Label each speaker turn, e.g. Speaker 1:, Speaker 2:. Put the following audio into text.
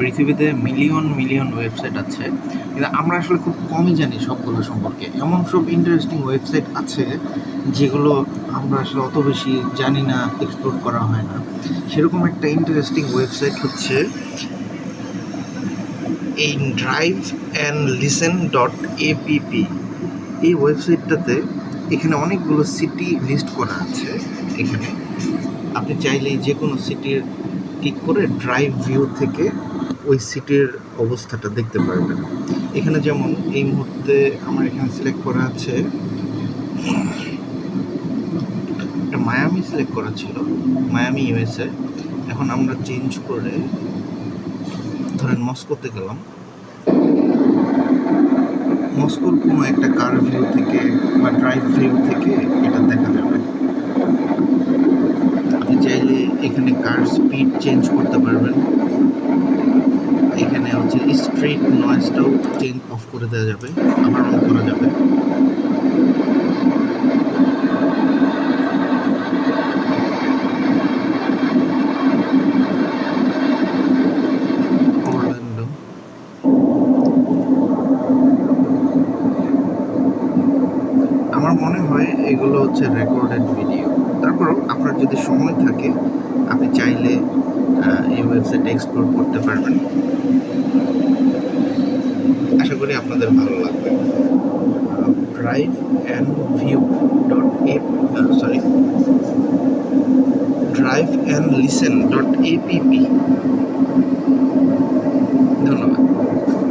Speaker 1: পৃথিবীতে million million website আছে, কিন্তু আমরা আসলে খুব কমই জানি সবগুলো সম্পর্কে। এমন সব ইন্টারেস্টিং ওয়েবসাইট আছে যেগুলো আমরা আসলে অত বেশি জানি না, এক্সপ্লোর করা হয় না। সেরকম একটা ইন্টারেস্টিং ওয়েবসাইট হচ্ছে এই driveandlisten.app। এই ওয়েবসাইটটাতে এখানে অনেকগুলো সিটি লিস্ট করা আছে। এখানে আপনি চাইলেই যে কোনো সিটির ক্লিক করে ড্রাইভ ভিউ থেকে ওই সিটির অবস্থাটা দেখতে পারবেন। এখানে যেমন এই মুহূর্তে আমার এখানে সিলেক্ট করা আছে, একটা মায়ামি সিলেক্ট করা ছিল, মায়ামি ইউএসএ। এখন আমরা চেঞ্জ করে ধরেন মস্কোতে গেলাম। মস্কোর কোনো একটা কার ভিউ থেকে বা ড্রাইভ ভিউ থেকে এটা দেখা যাবে। আপনি চাইলে এখানে কার স্পিড চেঞ্জ করতে পারবেন। এখানে হচ্ছে স্ট্রিট নয়েজটাও চেঞ্জ অফ করে দেওয়া যাবে, আবার অন করা যাবে। আমার মনে হয় এগুলো হচ্ছে রেকর্ডেড ভিডিও। তারপরেও আপনার যদি সময় থাকে আপনি চাইলে এই ওয়েবসাইটে এক্সপ্লোর করতে পারবেন। আশা করি আপনাদের ভালো লাগবে। driveandlisten.app